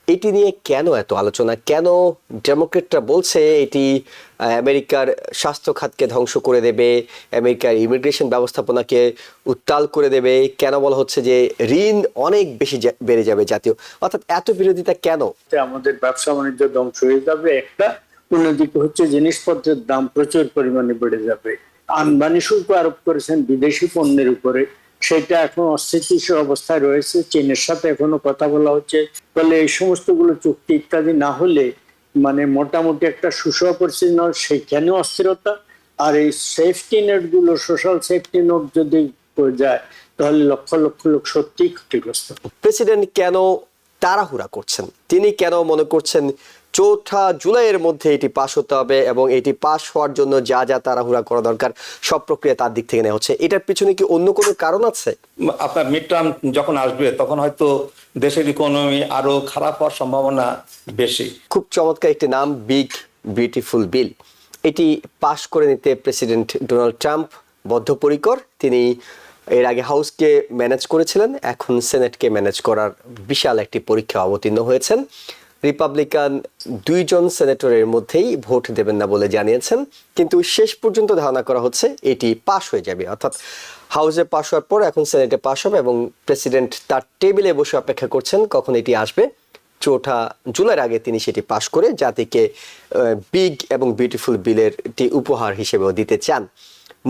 এটি নিয়ে কেন এত আলোচনা? কেন ডেমোক্রেটরা বলছে এটি আমেরিকার স্বাস্থ্য খাতকে ধ্বংস করে দেবে, আমেরিকার ইমিগ্রেশন ব্যবস্থাপনাকে উত্তাল করে দেবে? কেন বলা হচ্ছে যে ঋণ অনেক বেশি বেড়ে যাবে জাতীয়? অর্থাৎ এত বিরোধিতা কেন? আমাদের ব্যবসা বাণিজ্য ধ্বংস হয়ে যাবে একটা, অন্যদিকে হচ্ছে জিনিসপত্রের দাম প্রচুর পরিমাণে বেড়ে যাবে। আমদানি শুল্ক আরোপ করেছেন বিদেশি পণ্যের উপরে, সেটা এখন অস্থিতিশীল অবস্থায় রয়েছে। চীনের সাথে এখনো কথা বলা হচ্ছে। ফলে এই সমস্ত গুলো চুক্তি ইত্যাদি না হলে মানে মোটামুটি একটা সুষম পরিস্থিতি না, সেখানে অস্থিরতা। আর এই সেফটি নেট গুলো, সোশ্যাল সেফটি নেট যদি যায় তাহলে লক্ষ লক্ষ লোক সত্যিই ক্ষতিগ্রস্ত। প্রেসিডেন্ট কেন তাড়াহুড়া করছেন? তিনি কেন মনে করছেন 4 জুলাইয়ের মধ্যে এটি পাশ হতে হবে এবং এটি পাশ হওয়ার জন্য যা যা তাড়াহুড়া করা দরকার সব প্রক্রিয়া তার দিক থেকে নেওয়া হচ্ছে? এটার পিছনে কি অন্য কোনো কারণ আছে? আপনার মিড টার্ম যখন আসবে তখন হয়তো দেশের ইকোনমি আরো খারাপ হওয়ার সম্ভাবনা বেশি। খুব চমৎকার একটি নাম, বিগ বিউটিফুল বিল। এটি পাশ করে নিতে প্রেসিডেন্ট ডোনাল্ড ট্রাম্প বদ্ধপরিকর। তিনি এর আগে হাউসকে ম্যানেজ করেছিলেন, এখন সেনেটকে ম্যানেজ করার বিশাল একটি পরীক্ষা অবতীর্ণ হয়েছেন। রিপাবলিকান 2 জন সেনেটরের মধ্যেই ভোট দেবেন না বলে জানিয়েছেন, কিন্তু শেষ পর্যন্ত ধারণা করা হচ্ছে এটি পাশ হয়ে যাবে। অর্থাৎ হাউসে পাশ হওয়ার পর এখন সেনেটে পাশ হবে এবং প্রেসিডেন্ট তার টেবিলে বসে অপেক্ষা করছেন কখন এটি আসবে। 4 জুলাইয়ের আগে তিনি সেটি পাশ করে জাতিকে বিগ এবং বিউটিফুল বিলের একটি উপহার হিসেবেও দিতে চান।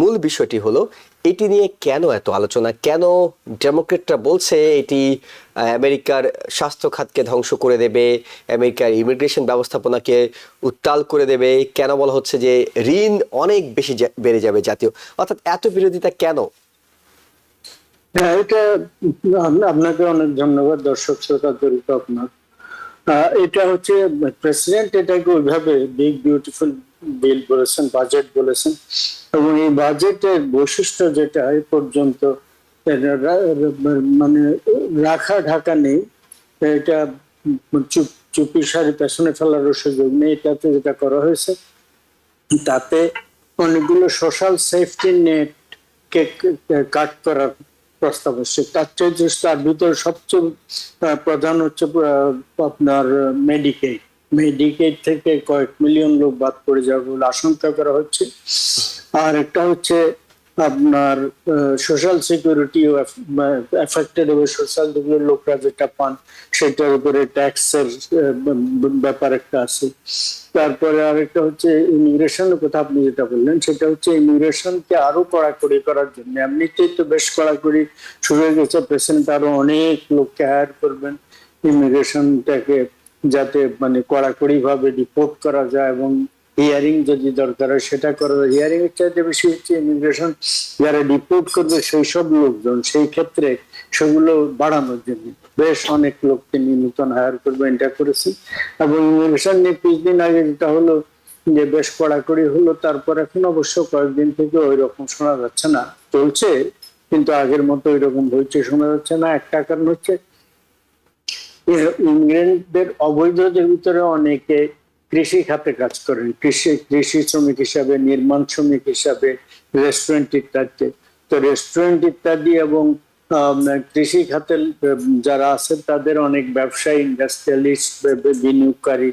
মূল বিষয়টি হলো এটি নিয়ে কেন এত আলোচনা? কেন ডেমোক্রেটরা বলছে এটি আমেরিকার স্বাস্থ্য খাতকে ধ্বংস করে দেবে, আমেরিকার ইমিগ্রেশন ব্যবস্থাপনাকে উত্তাল করে দেবে? কেন বলা হচ্ছে যে ঋণ অনেক বেশি বেড়ে যাবে জাতীয়? অর্থাৎ এত বিরোধিতা কেন? এটা আপনাকে অনেক ধন্যবাদ, দর্শক শ্রোতা জড়িত আপনার। এটা হচ্ছে প্রেসিডেন্ট এটাকে ওইভাবে বিগ বিউটিফুল বিল বলেছেন, বাজেট বলেছেন, এবং এই বাজেটের বৈশিষ্ট্য যেটা এই পর্যন্ত মানে রাখা ঢাকা নেই, এটা চুপি সারি পেছনে ফেলারও সুযোগ নেই। এটাতে যেটা করা হয়েছে তাতে অনেকগুলো সোশ্যাল সেফটি নেট কে কাট করার প্রস্তাব আসছে। তার ভিতরে সবচেয়ে প্রধান হচ্ছে আপনার মেডিকেড থেকে কয়েক মিলিয়ন লোক বাদ পড়ে যাবে বলে আশঙ্কা করা হচ্ছে। আর একটা হচ্ছে আপনার সোশ্যাল সিকিউরিটি এফেক্টেড হবে, সোশ্যাল লোকরা যেটা পান সেটার উপরে ট্যাক্সের ব্যাপার একটা আছে। তারপরে আরেকটা হচ্ছে ইমিগ্রেশনের কথা আপনি যেটা বললেন, সেটা হচ্ছে ইমিগ্রেশনকে আরো কড়াকড়ি করার জন্য। এমনিতেই তো বেশ কড়াকড়ি শুরু হয়ে গেছে, প্রেসিডেন্ট আরো অনেক লোককে হায়ার করবেন ইমিগ্রেশনটাকে যাতে মানে কড়াকড়ি ভাবে রিপোর্ট করা যায়, এবং হিয়ারিং যদি দরকার হয় সেটা করা যায়। হিয়ারিং এর চাইতে বেশি হচ্ছে ইমিগ্রেশন যারা রিপোর্ট করবে সেই সব লোকজন, সেই ক্ষেত্রে সেগুলো বাড়ানোর জন্য বেশ অনেক লোক তিনি নতুন হায়ার করবেন, এটা করেছেন। এবং ইমিগ্রেশন নিয়ে কিছুদিন আগে যেটা হলো যে বেশ কড়াকড়ি হলো, তারপর এখন অবশ্য কয়েকদিন থেকে ওই রকম শোনা যাচ্ছে না, চলছে কিন্তু আগের মতো ওই রকম হইচই শোনা যাচ্ছে না। একটা কারণ হচ্ছে ইমিগ্রেন্টদের অবৈধদের ভিতরে অনেকে কৃষি খাতে কাজ করেন, কৃষি শ্রমিক হিসাবে, নির্মাণ শ্রমিক হিসাবে, রেস্টুরেন্ট ইত্যাদি। তো রেস্টুরেন্ট ইত্যাদি এবং কৃষি খাতে যারা আছেন তাদের অনেক ব্যবসায়ী, ইন্ডাস্ট্রিয়ালিস্ট, বিনিয়োগকারী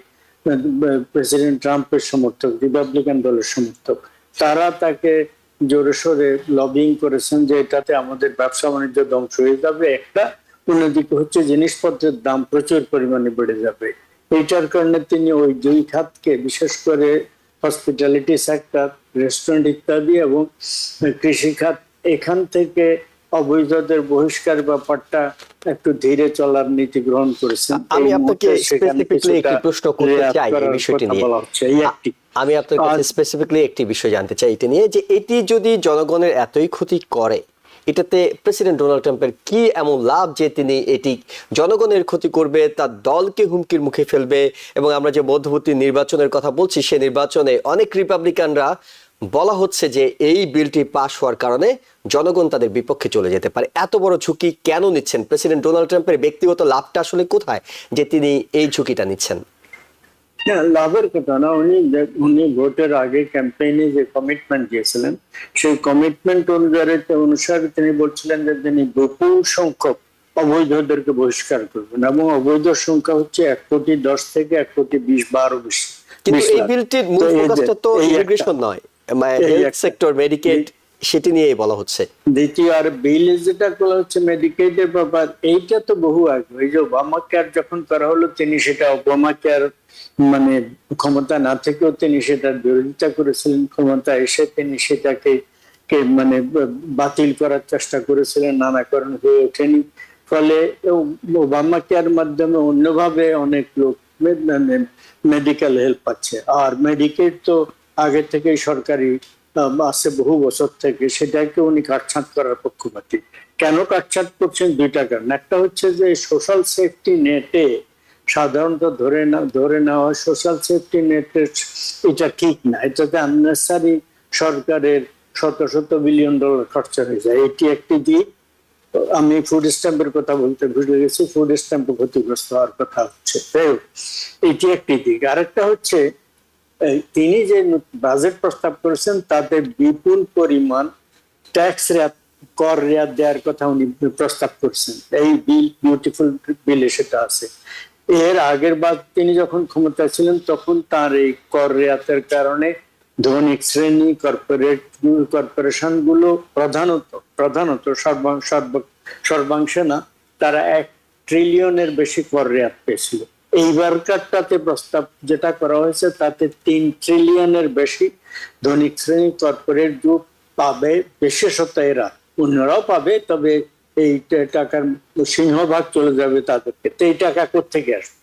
প্রেসিডেন্ট ট্রাম্পের সমর্থক, রিপাবলিকান দলের সমর্থক, তারা তাকে জোরে সোরে লবিং করেছেন যে এটাতে আমাদের ব্যবসা বাণিজ্য ধ্বংস হয়ে যাবে একটা, অন্যদিকে হচ্ছে জিনিসপত্রের দাম প্রচুর পরিমাণে বেড়ে যাবে। এইটার কারণে তিনি ওই 2 খাতকে, বিশেষ করে হসপিটালিটি সেক্টর, রেস্টুরেন্ট ইত্যাদি এবং কৃষি খাত, এখান থেকে অবৈধদের বহিষ্কার ব্যাপারটা একটু ধীরে চলার নীতি গ্রহণ করেছেন। আমি আপনাকে স্পেসিফিকলি একটি প্রশ্ন করতে চাই এই বিষয়টি নিয়ে। আমি আপনার কাছে স্পেসিফিকলি একটি বিষয় জানতে চাই এটা নিয়ে, যে এটি যদি জনগণের এতই ক্ষতি করে, এটাতে প্রেসিডেন্ট ডোনাল্ড ট্রাম্পের কি এমন লাভ যে তিনি এটি জনগণের ক্ষতি করবে, তার দলকে হুমকির মুখে ফেলবে? এবং আমরা যে মধ্যবর্তী নির্বাচনের কথা বলছি, সে নির্বাচনে অনেক রিপাবলিকানরা বলা হচ্ছে যে এই বিলটি পাশ হওয়ার কারণে জনগণ তাদের বিপক্ষে চলে যেতে পারে। এত বড় ঝুঁকি কেন নিচ্ছেন? প্রেসিডেন্ট ডোনাল্ড ট্রাম্পের ব্যক্তিগত লাভটা আসলে কোথায় যে তিনি এই ঝুঁকিটা নিচ্ছেন? লাভের কথা না, উনি ভোটের আগে ক্যাম্পেইনে যে কমিটমেন্ট দিয়েছিলেন সেই কমিটমেন্ট অনুসারে তিনি বলছিলেন যে তিনি বিপুল সংখ্যক অবৈধদেরকে বহিষ্কার করবেন, এবং অবৈধ সংখ্যা হচ্ছে 1,10,00,000 থেকে 1,20,00,000 বেশি। কিন্তু 20 এই লাখ। বিলটির মূল তো এই যে- ফোকাসটা তো এই একটা- ইমিগ্রেশন নয়, এই হেলথ একটা- সেক্টর, মেডিকেট, সেটি নিয়েই বলা হচ্ছে। দ্বিতীয় আর বিলে যেটা করা হচ্ছে মেডিকেটের ব্যাপার, এইটা তো বহু আগে, এই যে ওবামা কেয়ার যখন করা হলো, তিনি সেটা ওবামা কেয়ার মানে ক্ষমতা না থেকেও তিনি সেটার বিরোধিতা করেছিলেন, ক্ষমতা এসে তিনি সেটাকে মানে বাতিল করার চেষ্টা করেছিলেন, নানা কারণ হয়ে ওঠেনি। ফলে ওবামা কেয়ার মাধ্যমে অন্যভাবে অনেক লোক মেডিকেল হেল্প পাচ্ছে। আর মেডিকেট তো আগে থেকেই সরকারি আছে বহু বছর থেকে, সেটাকে উনি কাটছাঁট করার পক্ষপাতী। কেন কাটছাঁট করছেন? দুইটা কারণ। একটা হচ্ছে যে সোশ্যাল সেফটি নেটে সাধারণত ধরে নেওয়া সোশ্যাল সেফটি নেটের এটা ঠিক না, এটাতে আননেসারি সরকারের শত শত বিলিয়ন ডলার খরচা হয়ে যায়, এটি একটি দিক। আমি ফুড স্ট্যাম্পের কথা বলতে ভুলে গেছি, ফুড স্ট্যাম্প ক্ষতিগ্রস্ত হওয়ার কথা হচ্ছে, এটি একটি দিক। আরেকটা হচ্ছে তিনি যে বাজেট প্রস্তাব করেছেন তাতে বিপুল পরিমাণ ট্যাক্স রেয়াত, কর রেয়াত দেওয়ার কথা উনি প্রস্তাব করছেন। এই বিল, বিউটিফুল বিলে সেটা আছে। এর আগের বার তিনি যখন ক্ষমতা ছিলেন তখন তার এই কর রেয়াতের কারণে ধনিক শ্রেণী, কর্পোরেশন গুলো প্রধানত সর্বাংশে না, তারা 1 ট্রিলিয়নের বেশি কর রেয়াত পেয়েছিল। এইবারকারটাতে প্রস্তাব যেটা করা হয়েছে তাতে 3 ট্রিলিয়নের বেশি ধনিক শ্রেণী, কর্পোরেট গ্রুপ পাবে, বিশেষত এরা, অন্যরাও পাবে, তবে এই টাকার সিংহভাগ চলে যাবে তাদেরকে। তো এই টাকা কোত্থেকে আসবে?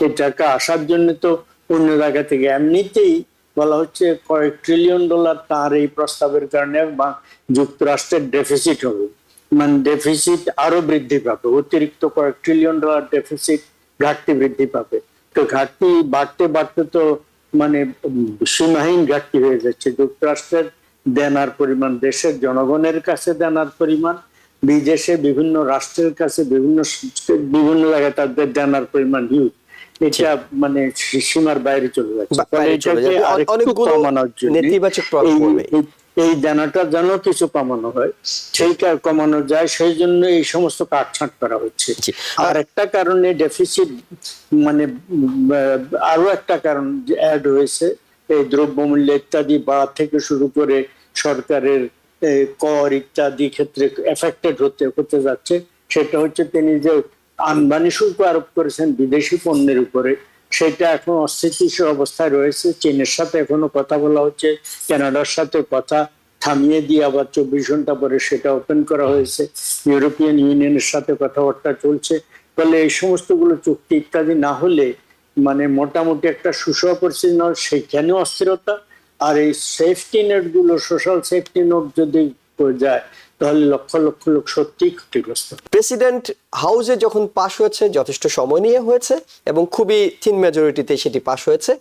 এই টাকা আসার জন্য তো অন্য জায়গা থেকে, এমনিতেই বলা হচ্ছে কয়েক ট্রিলিয়ন ডলার তার এই প্রস্তাবের কারণে যুক্তরাষ্ট্রের ডেফিসিট হবে, মানে ডেফিসিট আরো বৃদ্ধি পাবে, অতিরিক্ত কয়েক ট্রিলিয়ন ডলার ডেফিসিট, ঘাটতি বৃদ্ধি পাবে। তো ঘাটতি বাড়তে বাড়তে তো মানে সীমাহীন ঘাটতি হয়ে যাচ্ছে। যুক্তরাষ্ট্রের দেনার পরিমাণ, দেশের জনগণের কাছে দেনার পরিমাণ, বিদেশে বিভিন্ন রাষ্ট্রের কাছে বিভিন্ন জায়গায় তাদের দেনার পরিমাণ হিউজ, এটা মানে সীমার বাইরে চলে যাচ্ছে। অনেকগুলো নেতিবাচক প্রভাব পড়বে। এই দানাটা যেন কিছু কমানো হয়, সেইটা কমানো যায়, সেই জন্য এই সমস্ত কাটছাঁট করা হচ্ছে। আর একটা কারণে ডেফিসিট, মানে আরো একটা কারণ অ্যাড হয়েছে, এই দ্রব্যমূল্য ইত্যাদি বাড়া থেকে শুরু করে সরকারের কর ইত্যাদি ক্ষেত্রে এফেক্টেড হতে যাচ্ছে। সেটা হচ্ছে তিনি যে আমদানি শুল্ক আরোপ করেছেন বিদেশি পণ্যের উপরে, সেটা এখন অস্থিতিশীল অবস্থায় রয়েছে। চীনের সাথে এখনো কথা বলা হচ্ছে, কানাডার সাথে কথা থামিয়ে দিয়ে আবার 24 ঘন্টা পরে সেটা ওপেন করা হয়েছে। ইউরোপিয়ান ইউনিয়নের সাথে কথাবার্তা চলছে। ফলে এই সমস্তগুলো চুক্তি ইত্যাদি না হলে মানে মোটামুটি একটা সুষম পরিস্থিতি না, সেখানেও অস্থিরতা। আর এই সেফটি নেট গুলো, সোশ্যাল সেফটি নেট যদি যায় তাহলে লক্ষ লক্ষ লোক সত্যিই ক্ষতিগ্রস্ত। প্রেসিডেন্ট হাউসে যখন পাশ হয়েছে যথেষ্ট সময় নিয়ে হয়েছে এবং খুবই থিন মেজরিটিতে সেটি পাশ হয়েছে।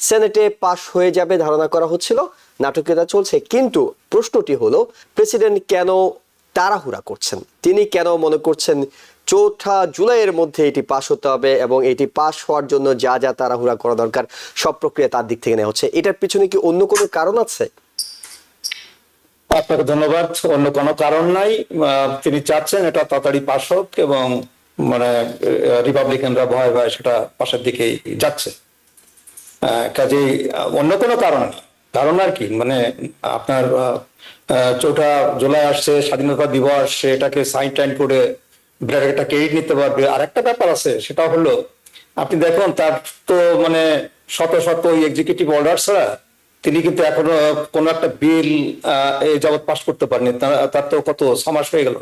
সেনেটে পাশ হয়ে যাবে ধারণা করা হচ্ছিল, নাটকীয়তা চলছে। কিন্তু প্রশ্নটি হলো, প্রেসিডেন্ট কেন তাড়াহুড়া করছেন? তিনি কেন মনে করছেন 4 জুলাইয়ের মধ্যে এটি পাশ হতে হবে এবং এটি পাশ হওয়ার জন্য যা যা তাড়াহুড়া করা দরকার সব প্রক্রিয়া তার দিক থেকে নেওয়া হচ্ছে? এটার পিছনে কি অন্য কোনো কারণ আছে? আপনাকে ধন্যবাদ। অন্য কোনো কারণ নাই, তিনি চাচ্ছেন এটা তাড়াতাড়ি পাস হোক এবং মানে রিপাবলিকানরা ভয় ভয় সেটা পাশের দিকেই যাচ্ছে। কাজেই অন্য কোনো কারণ নেই। কারণ আর কি, মানে আপনার 4 জুলাই আসছে, স্বাধীনতা দিবস আসছে, এটাকে সাইন টাইন করে বিরাট একটা ক্রেডিট নিতে পারবে। আর একটা ব্যাপার আছে, সেটা হলো আপনি দেখুন তার তো মানে শত শত এক্সিকিউটিভ অর্ডার ছাড়া তিনি কিন্তু এখনো কোন একটা বিল এই যাবৎ পাস করতে পারেনি। তার তো কত 6 মাস হয়ে গেল।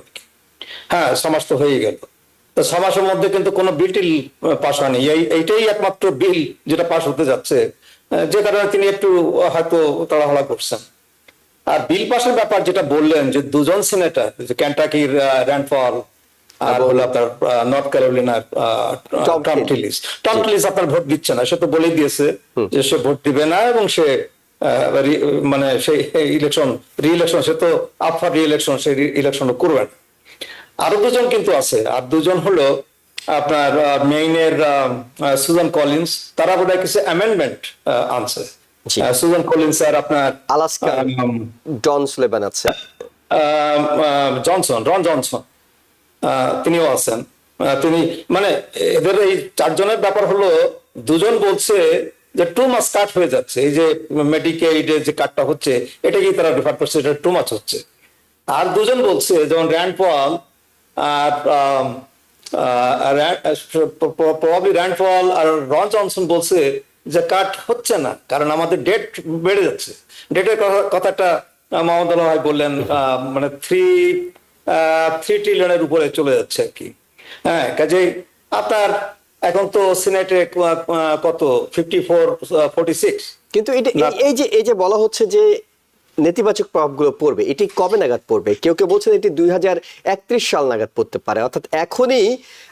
হ্যাঁ, 6 মাস তো হয়ে গেল। তো 6 মাসের মধ্যে কিন্তু কোনো বিল টিল পাস হয়নি। এইটাই একমাত্র বিল যেটা পাস হতে যাচ্ছে, যে কারণে তিনি একটু হয়তো তাড়াহুড়া করছেন। আর বিল পাসের ব্যাপার যেটা বললেন, যে 2 সিনেটর, ক্যান্টাকির র্যান্ড পল আর হলো আপনার নর্থ ক্যারোলিনার টম টিলিস আপনার ভোট দিচ্ছে না, সে তো বলেই দিয়েছে যে সে ভোট দিবে না এবং সে মানে সেই রি-ইলেকশন, সে তো আপ ফর রি-ইলেকশন, সেই ইলেকশন করবে না। আরো 2 জন কিন্তু আছে, আর 2 জন হলো আপনার মেইনের সুজান কলিন্স, তারা বোধহয় কিছু অ্যামেন্ডমেন্ট আনছে। সুজান কলিন্স আর আপনার আলাস্কা জন সুলেভান আছে, রন জনসন তিনিও আছেন। তিনি মানে এদের এই চারজনের ব্যাপার হলো, দুজন বলছে যে টু মাস কাট হয়ে যাচ্ছে, এই যে মেডিকেইডের যে কাটটা হচ্ছে এটাকেই তারা রেফার করছে, এটা টু মাস হচ্ছে। আর দুজন বলছে, যেমন র্যান্ড পল আর প্রবাবলি র্যান্ড পল আর রন জনসন বলছে যে কাট হচ্ছে না, কারণ আমাদের ডেট বেড়ে যাচ্ছে। ডেটের কথাটা মোহাম্মদ আলী ভাই বললেন, মানে 3 ট্রিলিয়নের উপরে চলে যাচ্ছে আর কি। হ্যাঁ, কাজেই আপনার এখন তো সিনেটে কত 54-46। কিন্তু এই যে বলা হচ্ছে যে নেতিবাচক প্রভাবগুলো পড়বে, এটি কবে নাগাদ পড়বে? কেউ কেউ বলছেন এটি 2031 সাল নাগাদ পড়তে পারে, অর্থাৎ এখনই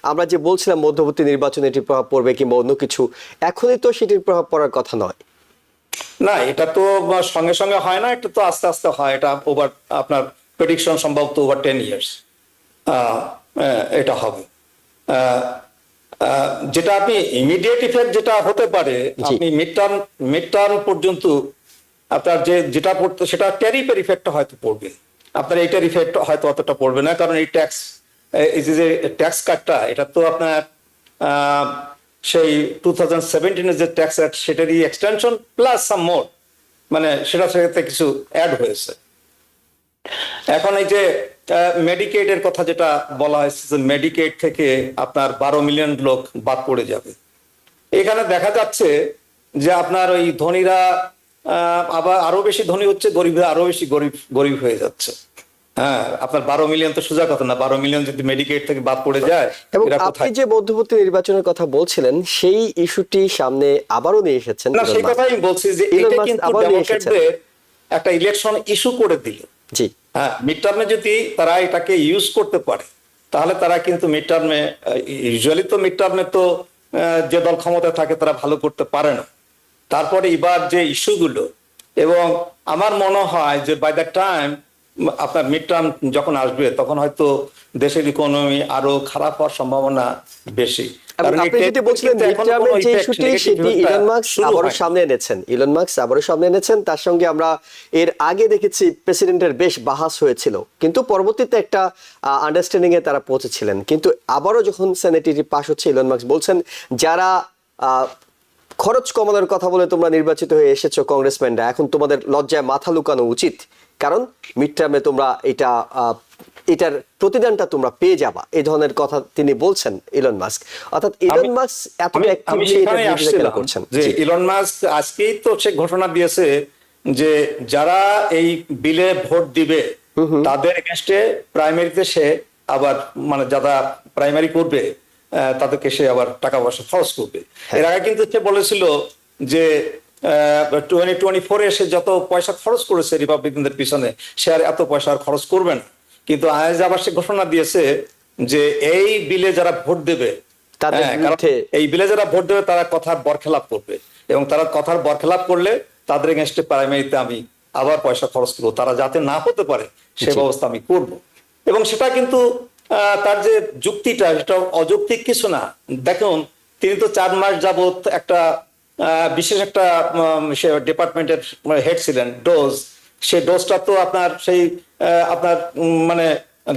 আমরা যে বলছিলাম মধ্যবর্তী নির্বাচনে এটির প্রভাব পড়বে কিংবা অন্য কিছু, এখনই তো সেটির প্রভাব পড়ার কথা নয়। না, এটা তো সঙ্গে সঙ্গে হয় না, এটা তো আস্তে আস্তে হয়। এটা ওভার আপনার প্রেডিকশন সম্ভবত ওভার 10 ইয়ার্স এটা হবে। যেটা আপনি ইমিডিয়েট ইফেক্ট যেটা হতে পারে, আপনি মিড টার্ম পর্যন্ত আপনার যেটা পড়তো সেটা ট্যারিফের ইফেক্টটা হয়তো পড়বে, আপনার এইটার ইফেক্ট হয়তো অতটা পড়বে না, কারণ এই যে ট্যাক্স কাটটা এটা তো আপনার সেই 2017 যে ট্যাক্স অ্যাক্ট সেটারই এক্সটেনশন প্লাস সাম মোর, মানে সেটার সাথে কিছু অ্যাড হয়েছে। এখন এই যে মেডিকেডের কথা যেটা বলা হয়েছে, যে মেডিকেড থেকে আপনার 12 মিলিয়ন লোক বাদ পড়ে যাবে, এখানে দেখা যাচ্ছে যে আপনার ওই ধনীরা আবার আরো বেশি ধনী হচ্ছে, গরিবরা আরো বেশি গরিব হয়ে যাচ্ছে। হ্যাঁ, আপনার 12 মিলিয়ন তো সোজা কথা না, 12 মিলিয়ন যদি মেডিকেড থেকে বাদ পড়ে যায়। এবং আপনি যে মধ্যবর্তী নির্বাচনের কথা বলছিলেন সেই ইস্যুটি সামনে আবারও নিয়ে এসেছেন। না, সেই কথাই আমি বলছি যে এটা কিন্তু ডেমোক্র্যাটদের একটা ইলেকশন ইস্যু করে দিল। জি, হ্যাঁ, মিড টার্মে যদি তারা এটাকে ইউজ করতে পারে তাহলে তারা কিন্তু মিড টার্মে, ইউজুয়ালি তো মিড টার্মে তো যে দল ক্ষমতায় থাকে তারা ভালো করতে পারে না। তারপরে এবার যে ইস্যুগুলো, এবং আমার মনে হয় যে বাই দ্য টাইম আপনার মিড টার্ম যখন আসবে তখন হয়তো দেশের ইকোনমি আরো খারাপ হওয়ার সম্ভাবনা বেশি। আপনি যেটি বলছিলেন মিডটার্মের যে ইস্যুটি, সেটি ইলন মাস্ক আবারও সামনে এনেছেন। তার সঙ্গে আমরা এর আগে দেখেছি প্রেসিডেন্টের বেশ বাহাস হয়েছিল, কিন্তু পরবর্তীতে একটা আন্ডারস্ট্যান্ডিং এ তারা পৌঁছেছিলেন। কিন্তু আবারও যখন সেনেটে পাস হচ্ছে, ইলন মাস্ক বলছেন যারা খরচ কমানোর কথা বলে তোমরা নির্বাচিত হয়ে এসেছো কংগ্রেসম্যানরা, এখন তোমাদের লজ্জায় মাথা লুকানো উচিত, কারণ মিড টার্মে তোমরা এটার প্রতিদানটা তোমরা পেয়ে যাবা, এই ধরনের কথা তিনি বলছেন ইলন মাস্ক। অর্থাৎ ইলন মাস্ক এতটা অ্যাক্টিভলি এটা বিবেচনা করছেন। যে ইলন মাস্ক আজকেই তো সে ঘোষণা দিয়েছে যে যারা এই বিলে ভোট দিবে তাদের এগেইনস্টে প্রাইমারিতে সে আবার, মানে যারা প্রাইমারি করবে তাদেরকে সে আবার টাকা পয়সা খরচ করবে। এর আগে কিন্তু সে বলেছিল যে 2024-এ সে যত পয়সা খরচ করেছে রিপাবলিকানদের পিছনে, সে আর এত পয়সা আর খরচ করবে না। কিন্তু আজ আবার সে ঘোষণা দিয়েছে যে এই বিলে যারা ভোট দেবে, এই বিলে যারা ভোট দেবে তারা কথার বরখেলাপ করবে, এবং তারা কথার বরখেলাপ করলে তাদের এগেইনস্টে প্রাইমারিতে আমি আবার পয়সা খরচ করবো, তারা যাতে না হতে পারে সে ব্যবস্থা আমি করব। এবং সেটা কিন্তু তার যে যুক্তিটা, সেটা অযৌক্তিক কিছু না। দেখুন, তিনি তো 4 মাস যাবত একটা বিশেষ একটা ডিপার্টমেন্টের হেড ছিলেন, ডোজ। সেই ডোজটা তো আপনার সেই আপনার মানে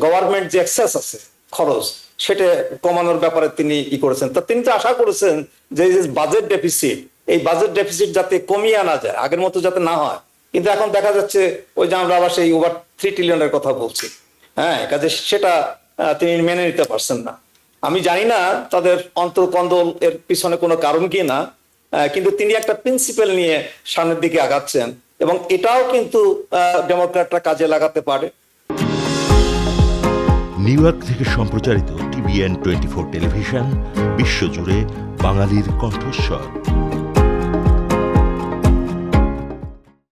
গভর্নমেন্ট যে এক্সেস আছে খরচ, সেটা কমানোর ব্যাপারে তিনি করেছেন। তা তিনি তো আশা করেছেন যে বাজেট ডেফিসিট, এই বাজেট ডেফিসিট যাতে কমিয়ে আনা যায়, আগের মতো যাতে না হয়। কিন্তু এখন দেখা যাচ্ছে ওই যে আমরা আবার সেই ওভার 3 ট্রিলিয়নের কথা বলছি। হ্যাঁ, কাজে সেটা তিনি মেনে নিতে পারছেন না। আমি জানি না তাদের অন্তর্কন্দল এর পিছনে কোনো কারণ কি না, কিন্তু তিনি একটা প্রিন্সিপাল নিয়ে সামনের দিকে আগাচ্ছেন, এবং এটাও কিন্তু ডেমোক্র্যাটরা কাজে লাগাতে পারে। নিউ ইয়র্ক থেকে সম্প্রচারিত TVN 24 টেলিভিশন বিশ্বজুড়ে বাঙালির কণ্ঠস্বর।